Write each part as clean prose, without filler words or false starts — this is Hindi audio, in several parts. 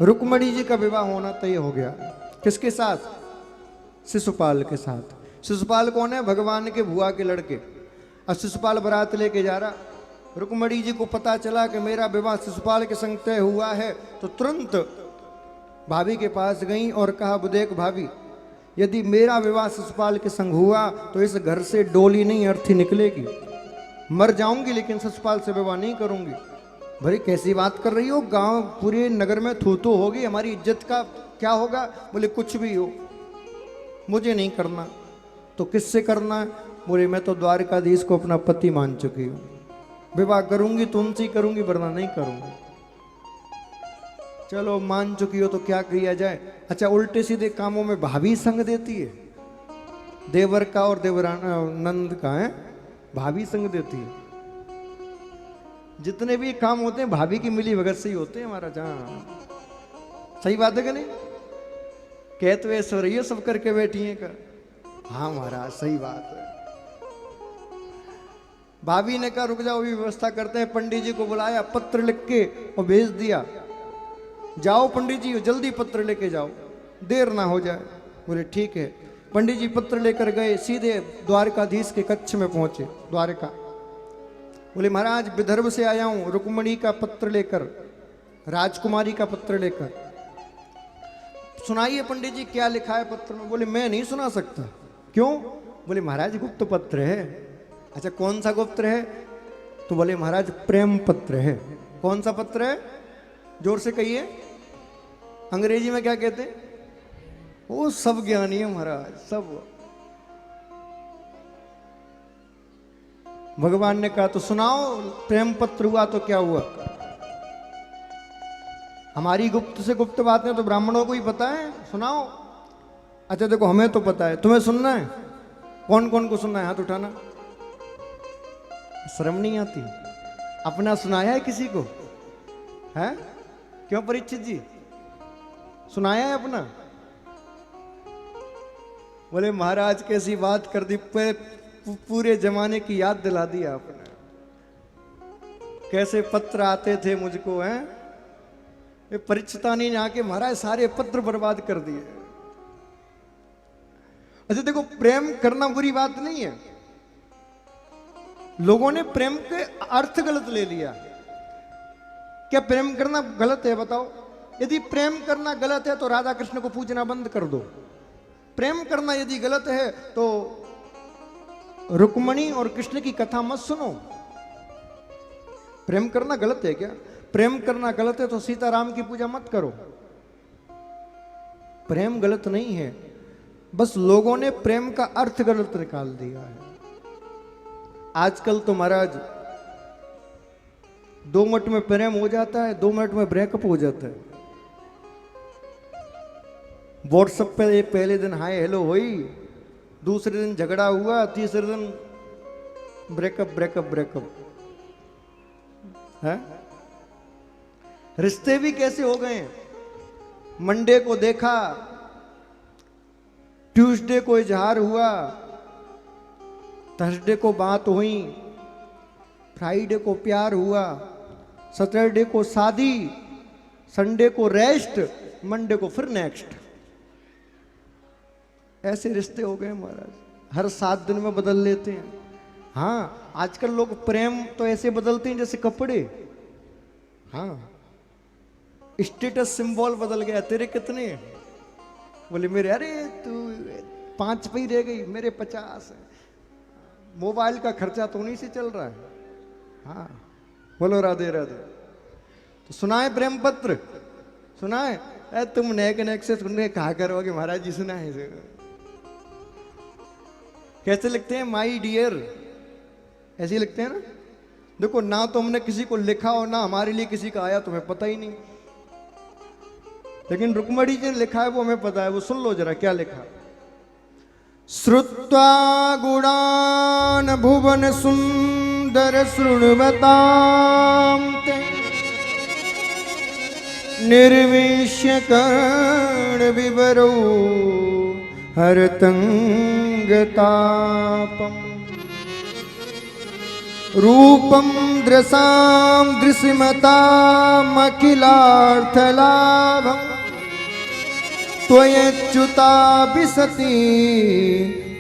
रुक्मणी जी का विवाह होना तय हो गया। किसके साथ? शिशुपाल के साथ। शिशुपाल कौन है? भगवान के बुआ के लड़के। और शिशुपाल बारात लेके जा रहा। रुक्मणी जी को पता चला कि मेरा विवाह शिशुपाल के संग तय हुआ है, तो तुरंत भाभी के पास गई और कहा, देख भाभी, यदि मेरा विवाह शिशुपाल के संग हुआ तो इस घर से डोली नहीं अर्थी निकलेगी। मर जाऊंगी लेकिन शिशुपाल से विवाह नहीं करूंगी। भाई कैसी बात कर रही हो? गांव पूरे नगर में थू थू होगी, हमारी इज्जत का क्या होगा? बोले कुछ भी हो, मुझे नहीं करना। तो किससे करना है? बोले मैं तो द्वारकाधीश को अपना पति मान चुकी हूं, विवाह करूंगी तो उनसे करूंगी, वरना नहीं करूंगी। चलो मान चुकी हो तो क्या किया जाए। अच्छा, उल्टे सीधे कामों में भाभी संग देती है। देवर का और देवरानंद का है, भाभी संग देती है। जितने भी काम होते हैं भाभी की मिली भगत से ही होते हैं महाराज। हाँ सही बात है कि नहीं? कहते हुए सो रही हो सब करके बैठी है का? हाँ महाराज सही बात है। भाभी ने कहा रुक जाओ, अभी व्यवस्था करते हैं। पंडित जी को बुलाया, पत्र लिख के और भेज दिया, जाओ पंडित जी जल्दी पत्र लेके जाओ, देर ना हो जाए। बोले ठीक है। पंडित जी पत्र लेकर गए, सीधे द्वारकाधीश के कक्ष में पहुंचे, द्वारका। बोले महाराज विदर्भ से आया हूं, रुक्मणी का पत्र लेकर, राजकुमारी का पत्र लेकर। सुनाइए पंडित जी क्या लिखा है पत्र में। बोले मैं नहीं सुना सकता। क्यों? बोले महाराज गुप्त पत्र है। अच्छा कौन सा गुप्त है? तो बोले महाराज प्रेम पत्र है। कौन सा पत्र है? जोर से कहिए। अंग्रेजी में क्या कहते हैं? वो सब ज्ञानी है महाराज, सब। भगवान ने कहा तो सुनाओ, प्रेम पत्र हुआ तो क्या हुआ? हमारी गुप्त से गुप्त बातें तो ब्राह्मणों को ही पता है, सुनाओ। अच्छा देखो हमें तो पता है, तुम्हें सुनना है? कौन कौन को सुनना है? हाथ उठाना। शर्म नहीं आती? अपना सुनाया है किसी को? है क्यों परीक्षित जी, सुनाया है अपना? बोले महाराज कैसी बात कर दी, पूरे जमाने की याद दिला दी आपने। कैसे पत्र आते थे मुझको, हैं? ये परीक्षितानी ने आके महाराज सारे पत्र बर्बाद कर दिए। अच्छा देखो, प्रेम करना बुरी बात नहीं है, लोगों ने प्रेम के अर्थ गलत ले लिया। क्या प्रेम करना गलत है? बताओ। यदि प्रेम करना गलत है तो राधा कृष्ण को पूजना बंद कर दो। प्रेम करना यदि गलत है तो रुक्मणी और कृष्ण की कथा मत सुनो। प्रेम करना गलत है क्या? प्रेम करना गलत है तो सीताराम की पूजा मत करो। प्रेम गलत नहीं है, बस लोगों ने प्रेम का अर्थ गलत निकाल दिया है। आजकल तो महाराज 2 मिनट में प्रेम हो जाता है, 2 मिनट में ब्रेकअप हो जाता है। व्हाट्सएप पे पहले दिन हाय हेलो हुई, दूसरे दिन झगड़ा हुआ, तीसरे दिन ब्रेकअप ब्रेकअप ब्रेकअप है। रिश्ते भी कैसे हो गए? मंडे को देखा, ट्यूसडे को इजहार हुआ, थर्सडे को बात हुई, फ्राइडे को प्यार हुआ, सैटरडे को शादी, संडे को रेस्ट, मंडे को फिर नेक्स्ट। ऐसे रिश्ते हो गए महाराज, हर 7 दिन में बदल लेते हैं। हाँ आजकल लोग प्रेम तो ऐसे बदलते हैं जैसे कपड़े। हाँ स्टेटस सिंबल बदल गया, तेरे कितने? बोले मेरे, अरे तू 5 पे ही रह गई, मेरे 50 है। मोबाइल का खर्चा तो उन्हीं से चल रहा है। हाँ बोलो राधे राधे। तो सुनाए प्रेम पत्र, सुनाए। तुम नेक नेक से सुनने कहा करोगे महाराज जी, सुना है। कैसे लिखते हैं? माई डियर, ऐसे लिखते हैं ना। देखो ना तो हमने किसी को लिखा और ना हमारे लिए किसी का आया, तुम्हें पता ही नहीं। लेकिन रुक्मणी जी ने लिखा है वो हमें पता है। वो सुन लो जरा क्या लिखा। श्रुत्वा गुणान भुवन सुंदर शृण्वतां ते निर्विश्य कर्ण विवरो हरतंग तापम। रूपम दृशां दृश्यमतामखिलार्थलाभं त्वयच्युता विसति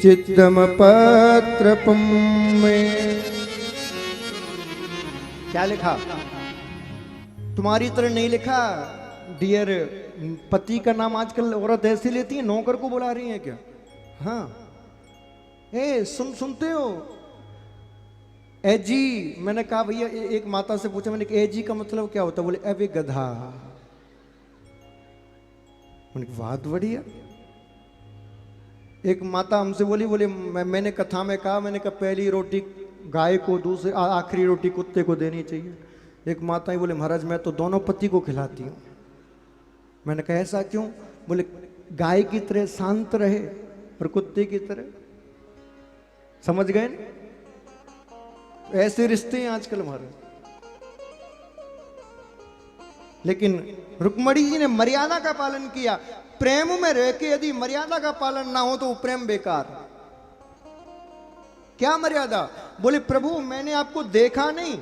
चित्तमपत्रपं मे। क्या लिखा? तुम्हारी तरह नहीं लिखा डियर। पति का नाम आजकल औरत ऐसी लेती है, नौकर को बुला रही है क्या? हाँ, सुनते हो? ए जी। मैंने कहा भैया, एक माता से पूछा मैंने कि ए जी का मतलब क्या होता है? बोले अबे गधा। बात बढ़िया। एक माता हमसे बोले मैंने कथा में कहा, मैंने कहा पहली रोटी गाय को, दूसरी आखिरी रोटी कुत्ते को देनी चाहिए। एक माता ही बोले महाराज मैं तो दोनों पति को खिलाती हूँ। मैंने कहा ऐसा क्यों? बोले गाय की तरह शांत रहे और कुत्ते की तरह। समझ गए ना? ऐसे रिश्ते हैं आजकल हमारे। लेकिन रुक्मणी जी ने मर्यादा का पालन किया। प्रेम में रह के यदि मर्यादा का पालन ना हो तो प्रेम बेकार। क्या मर्यादा? बोले प्रभु मैंने आपको देखा नहीं,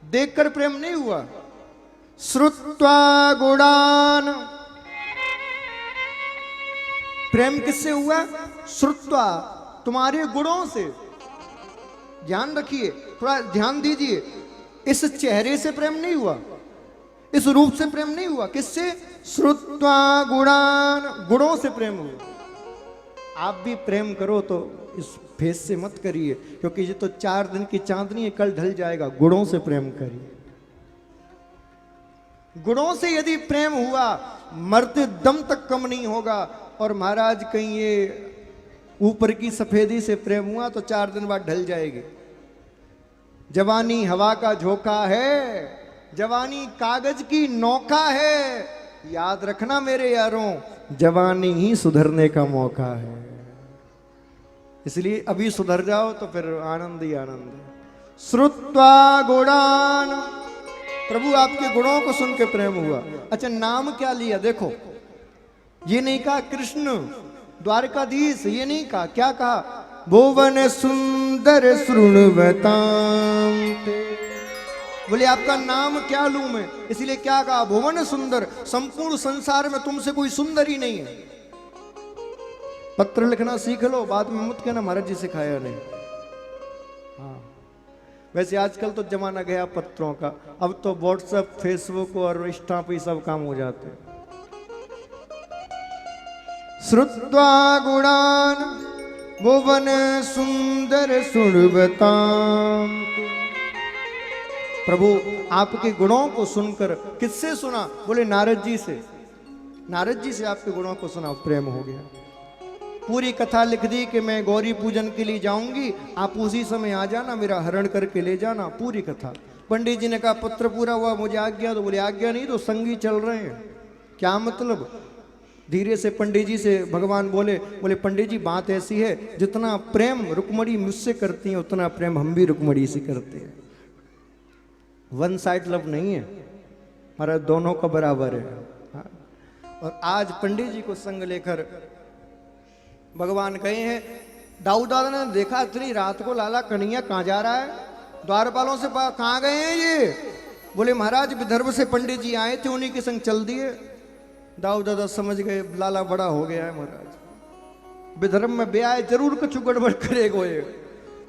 देखकर प्रेम नहीं हुआ। श्रुत्वा गुणान। प्रेम किससे हुआ? श्रुत्वा, तुम्हारे गुणों से। ध्यान रखिए, थोड़ा ध्यान दीजिए। इस चेहरे से प्रेम नहीं हुआ, इस रूप से प्रेम नहीं हुआ। किससे? श्रुत्वा गुणान, गुणों से प्रेम हुआ। आप भी प्रेम करो तो इस फेस से मत करिए, क्योंकि ये तो 4 दिन की चांदनी है, कल ढल जाएगा। गुणों से प्रेम करिए। गुणों से यदि प्रेम हुआ, मरते दम तक कम नहीं होगा। और महाराज कहीं ये ऊपर की सफेदी से प्रेम हुआ तो 4 दिन बाद ढल जाएगी। जवानी हवा का झोंका है, जवानी कागज की नौका है। याद रखना मेरे यारों, जवानी ही सुधरने का मौका है। इसलिए अभी सुधर जाओ तो फिर आनंद ही आनंद है। श्रुत्वा गुणान, प्रभु आपके गुणों को सुन के प्रेम हुआ। अच्छा, नाम क्या लिया? देखो, ये नहीं कहा कृष्ण द्वारकाधीश, ये नहीं कहा। क्या कहा? भुवन सुंदर शृण्वतां। बोले आपका नाम क्या लूं मैं? इसलिए क्या कहा? भुवन सुंदर। संपूर्ण संसार में तुमसे कोई सुंदर ही नहीं है। पत्र लिखना सीख लो, बाद में मत कहना महाराज जी सिखाया नहीं। हाँ, वैसे आजकल तो जमाना गया पत्रों का। अब तो व्हाट्सएप, फेसबुक और इंस्टा पे सब काम हो जाते हैं। श्रुत्वा गुणान भुवन सुंदर सुनबतां। प्रभु आपके गुणों को सुनकर, किससे सुना? बोले नारद जी से। नारद जी से आपके गुणों को सुना, प्रेम हो गया। पूरी कथा लिख दी कि मैं गौरी पूजन के लिए जाऊंगी, आप उसी समय आ जाना, मेरा हरण करके ले जाना। पूरी कथा। पंडित जी ने कहा पत्र पूरा हुआ, मुझे आज्ञा दो। बोले आज्ञा नहीं तो संगी चल रहे हैं। क्या मतलब? धीरे से पंडित जी से भगवान बोले पंडित जी बात ऐसी है, जितना प्रेम रुक्मणी मुझसे करती है उतना प्रेम हम भी रुक्मणी से करते हैं। वन साइड लव नहीं है हमारा, दोनों का बराबर है। हाँ? और आज पंडित जी को संग लेकर भगवान कहे हैं, दाऊद दादा ने देखा इतनी रात को लाला कन्हैया कहाँ जा रहा है? द्वारपालों से कहाँ गए हैं ये? बोले महाराज विदर्भ से पंडित जी आए थे, उन्हीं के संग चल दिए। दाऊद दादा समझ गए लाला बड़ा हो गया है महाराज, विदर्भ में ब्याह जरूर कुछ गड़बड़ करेगो ये।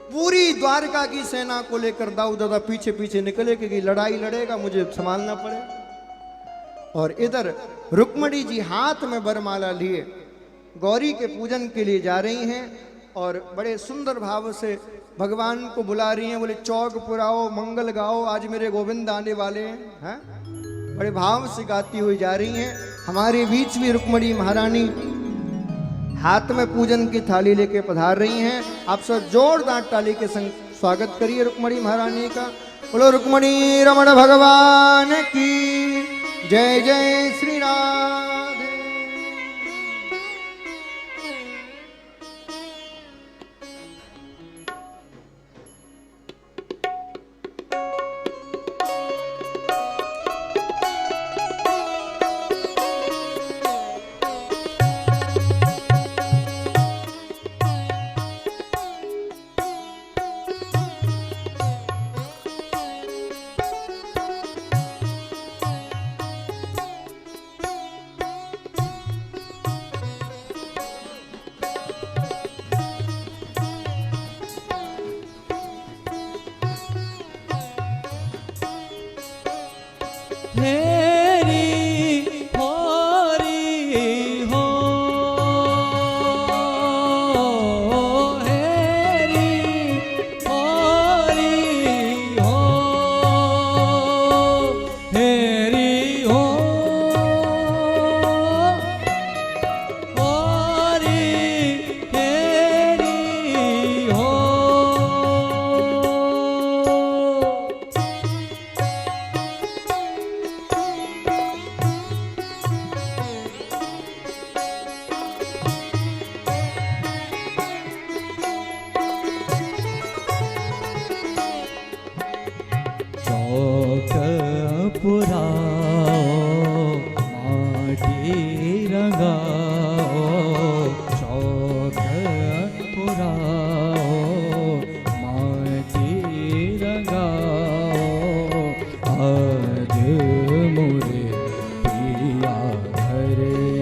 पूरी द्वारका की सेना को लेकर दाऊद दादा पीछे पीछे निकले, क्योंकि लड़ाई लड़ेगा मुझे संभालना पड़े। और इधर रुक्मणी जी हाथ में वरमाला लिए गौरी के पूजन के लिए जा रही हैं और बड़े सुंदर भाव से भगवान को बुला रही हैं। बोले चौक पुराओ, मंगल गाओ, आज मेरे गोविंद आने वाले हैं। बड़े भाव से गाती हुई जा रही हैं। हमारे बीच भी रुक्मणी महारानी हाथ में पूजन की थाली लेके पधार रही हैं। आप सब जोरदार ताली के संग स्वागत करिए रुक्मणी महारानी का। बोलो रुक्मणी रमण भगवान की जय। जय श्री राधे। चौक पुराओ माटी रंगाओ, चौक पुराओ माटी रंगाओ, आज मोरे पिया घर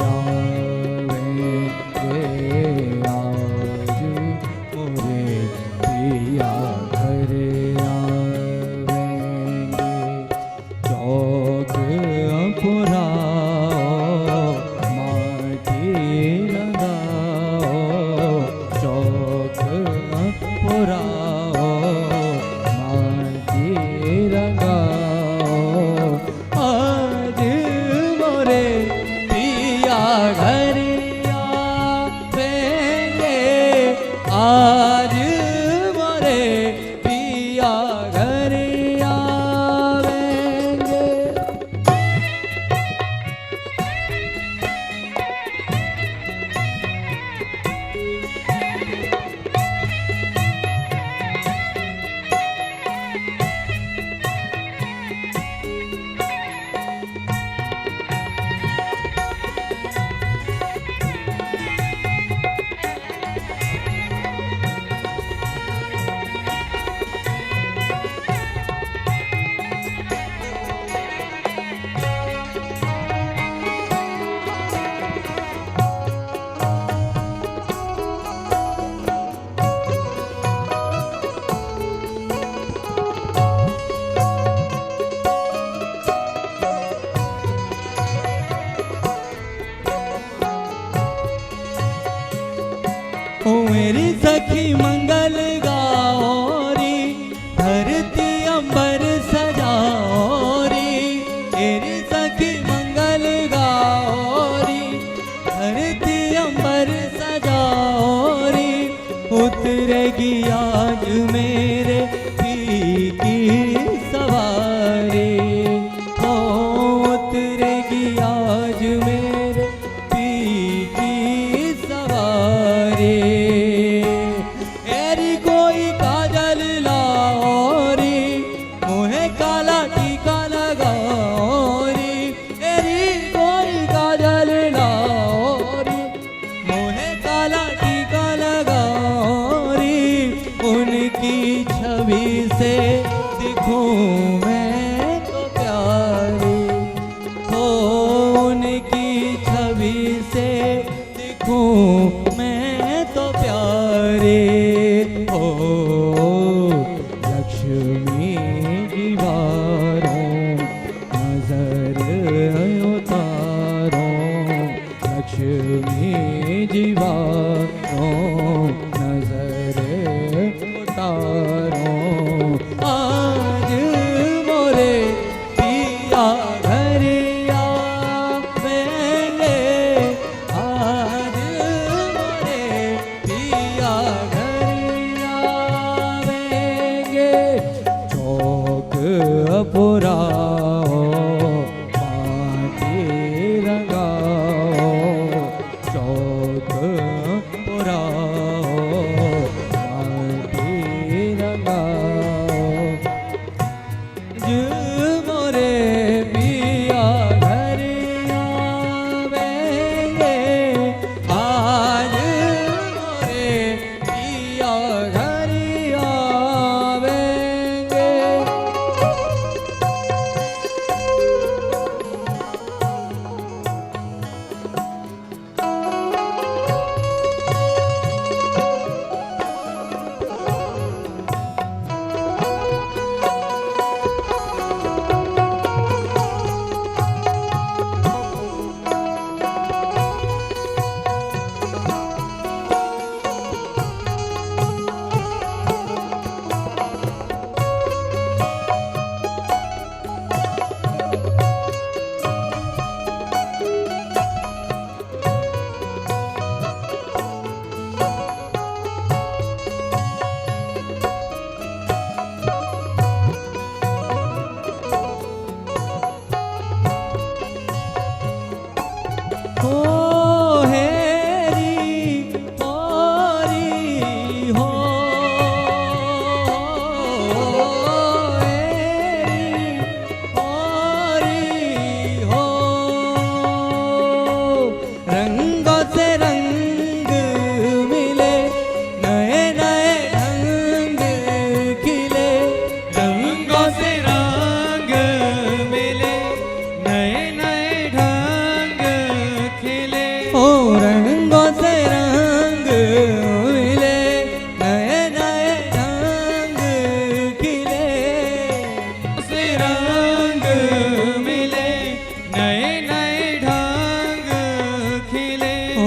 आवेंगे, आज मोरे पिया घर आवेंगे। चौक पुराओ माटी लगाओ, चौक पुराओ माटी लगाओ, आज मोरे पिया घर आवेंगे, आज मोरे पिया घर आवेंगे। ओ मेरी सखी मंगल गाओ री, धरती अंबर सजाओ री, मेरी सखी मंगल गाओ री, धरती अंबर सजाओ री, उतरेगी आज मेरे पी की सवारी, ओ उतरेगी आज मेरे पी की सवारी। एरी कोई काजल लाओ री, मुहे काला टीका लगाओ री, एरी कोई काजल लाओ री, मुहे काला टीका लगाओ री, उनकी छवि से दिखूं मैं तो प्यारी, हो उनकी छवि से दिखूं मैं तो प्यारे, हो लक्ष्मी दीवारों नजर उतारो, लक्ष्मी दीवारों नजर उतारो, आज रंग मिले, नए नए ढंग खिले। ओ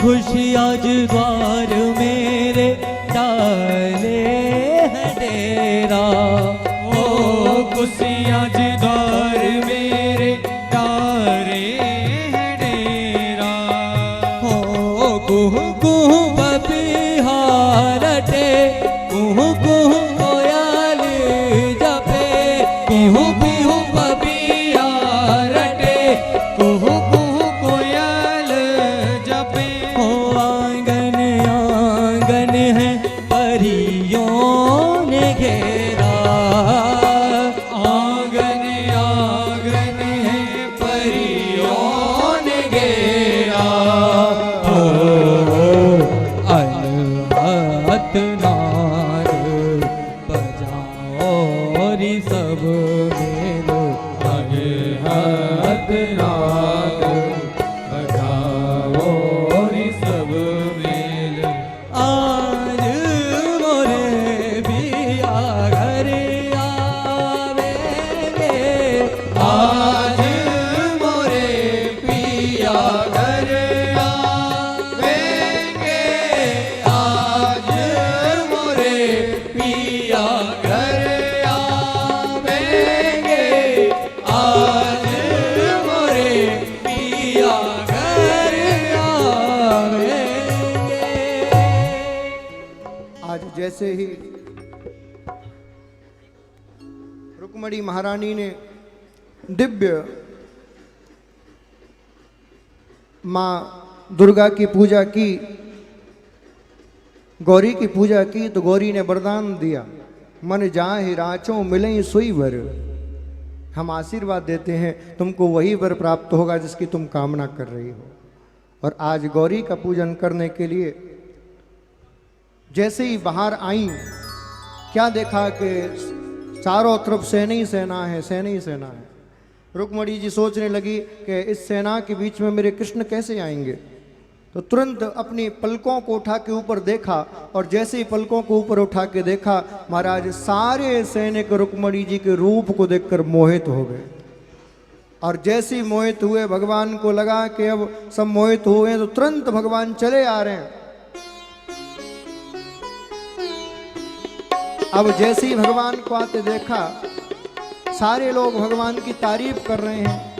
खुशी आज द्वार मेरे डाले है डेरा, ओ खुशी आज द्वार मेरे डारे है डेरा। ओ कुहू कुहू बपिहा रटे, कुहू कुहू कोयल जपे, कुहू कुहू बपिहा रटे, कुहू कुहू कोयल जपे। ओ आंगन आंगन है परियों ने घेरा, आंगन आंगन है परियों ने घेरा। अनहत नाद बजाओ रे सब मेल, अनहत नाद बजाओ रे सब मेल। आज मोरे बिया घर आवेंगे, आज मोरे पिया घर आवेंगे, आज मोरे पिया घर आवेंगे, आज मोरे पिया घर आवेंगे। आज जैसे ही रुक्मणी महारानी ने दिव्य माँ दुर्गा की पूजा की, गौरी की पूजा की, तो गौरी ने वरदान दिया, मन जाहि राचो मिले सोई वर। हम आशीर्वाद देते हैं तुमको वही वर प्राप्त होगा जिसकी तुम कामना कर रही हो। और आज गौरी का पूजन करने के लिए जैसे ही बाहर आई, क्या देखा कि चारों तरफ सेना ही सेना है, सेना ही सेना है। रुक्मणी जी सोचने लगी कि इस सेना के बीच में मेरे कृष्ण कैसे आएंगे। तो तुरंत अपनी पलकों को उठा के ऊपर देखा, और जैसे ही पलकों को ऊपर उठा के देखा, महाराज सारे सैनिक रुक्मणी जी के रूप को देखकर मोहित हो गए। और जैसे ही मोहित हुए, भगवान को लगा कि अब सब मोहित हुए, तो तुरंत भगवान चले आ रहे हैं। अब जैसे ही भगवान को आते देखा, सारे लोग भगवान की तारीफ कर रहे हैं,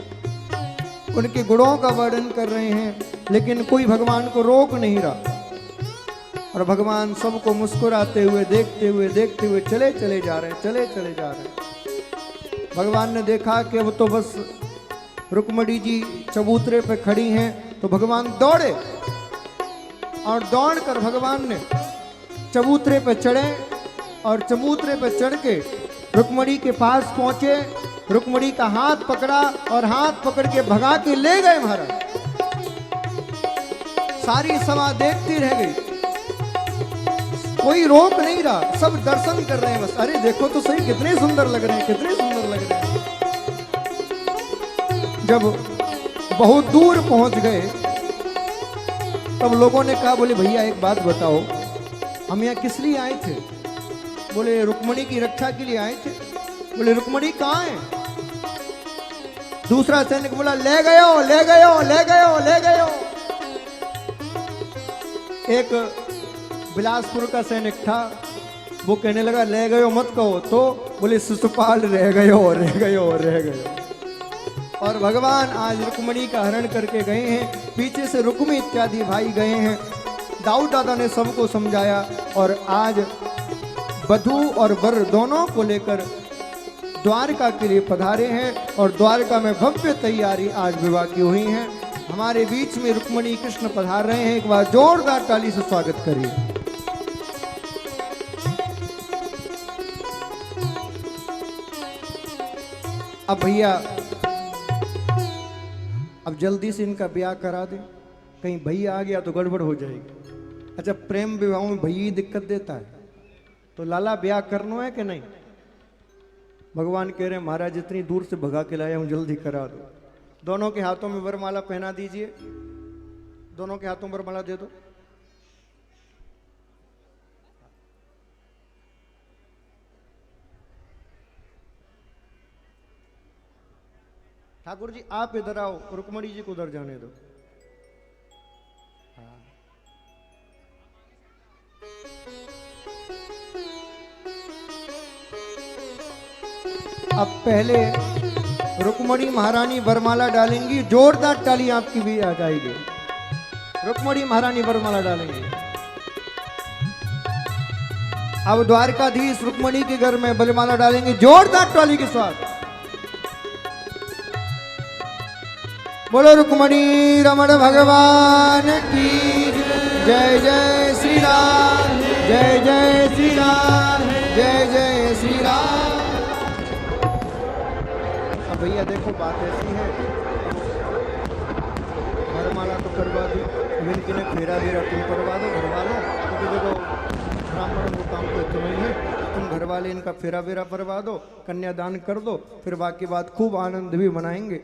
उनके गुणों का वर्णन कर रहे हैं, लेकिन कोई भगवान को रोक नहीं रहा। और भगवान सबको मुस्कुराते हुए देखते हुए चले चले जा रहे हैं, चले चले जा रहे हैं। भगवान ने देखा कि अब तो बस रुक्मणी जी चबूतरे पे खड़ी हैं, तो भगवान दौड़े, और दौड़कर भगवान ने चबूतरे पे चढ़े, और चबूतरे पे चढ़ के रुक्मणी के पास पहुंचे, रुक्मणी का हाथ पकड़ा, और हाथ पकड़ के भगा के ले गए महाराज। सारी सभा देखती रह गई, कोई रोक नहीं रहा, सब दर्शन कर रहे हैं बस। अरे देखो तो सही, कितने सुंदर लग रहे हैं, कितने सुंदर लग रहे हैं। जब बहुत दूर पहुंच गए, तब लोगों ने कहा, बोले भैया एक बात बताओ, हम यहाँ किस लिए आए थे? बोले रुक्मणी की रक्षा के लिए आए थे। बोले रुक्मणी कहाँ है? दूसरा सैनिक बोला, ले गयो ले गयो ले गयो ले गयो। एक बिलासपुर का सैनिक था, वो कहने लगा ले गयो मत कहो, तो बोले शिशुपाल रह गयो रह गयो रह गयो। और भगवान आज रुक्मणी का हरण करके गए हैं, पीछे से रुक्मी इत्यादि भाई गए हैं। दाऊद दादा ने सबको समझाया, और आज वधू और वर दोनों को लेकर द्वारका के लिए पधारे हैं, और द्वारका में भव्य तैयारी आज विवाह की हुई है। हमारे बीच में रुक्मणी कृष्ण पधार रहे हैं, एक बार जोरदार ताली से स्वागत करिए। अब भैया, अब जल्दी से इनका ब्याह करा दे, कहीं भैया आ गया तो गड़बड़ हो जाएगी। अच्छा, प्रेम विवाहों में भैया ही दिक्कत देता है, तो लाला ब्याह करना है कि नहीं? भगवान कह रहे हैं महाराज इतनी दूर से भगा के लाया हूं, जल्दी करा दो। दोनों के हाथों में वरमाला पहना दीजिए, दोनों के हाथों में वरमाला दे दो। ठाकुर जी आप इधर आओ, रुक्मणी जी को उधर जाने दो। हाँ। अब पहले रुक्मणी महारानी वरमाला डालेंगी, जोरदार ताली आपकी भी आ जाएगी। रुक्मणी महारानी वरमाला डालेंगी। अब द्वारकाधीश रुक्मणी के घर में बलमाला डालेंगे, जोरदार ताली के साथ। बोलो रुक्मणी रमण भगवान की जय। जय श्री राम, जय जय श्री राम, जय जय श्री राम। अब भैया देखो बात ऐसी है, वरमाला तो करवा दी, अब इनके ने फेरा वेरा तुम करवा दो घर वालों, क्योंकि देखो ब्राह्मणों को काम तो इतना ही है। तुम घर वाले इनका फेरा वेरा करवा दो, कन्यादान कर दो, फिर बाकी बात खूब आनंद भी मनाएंगे।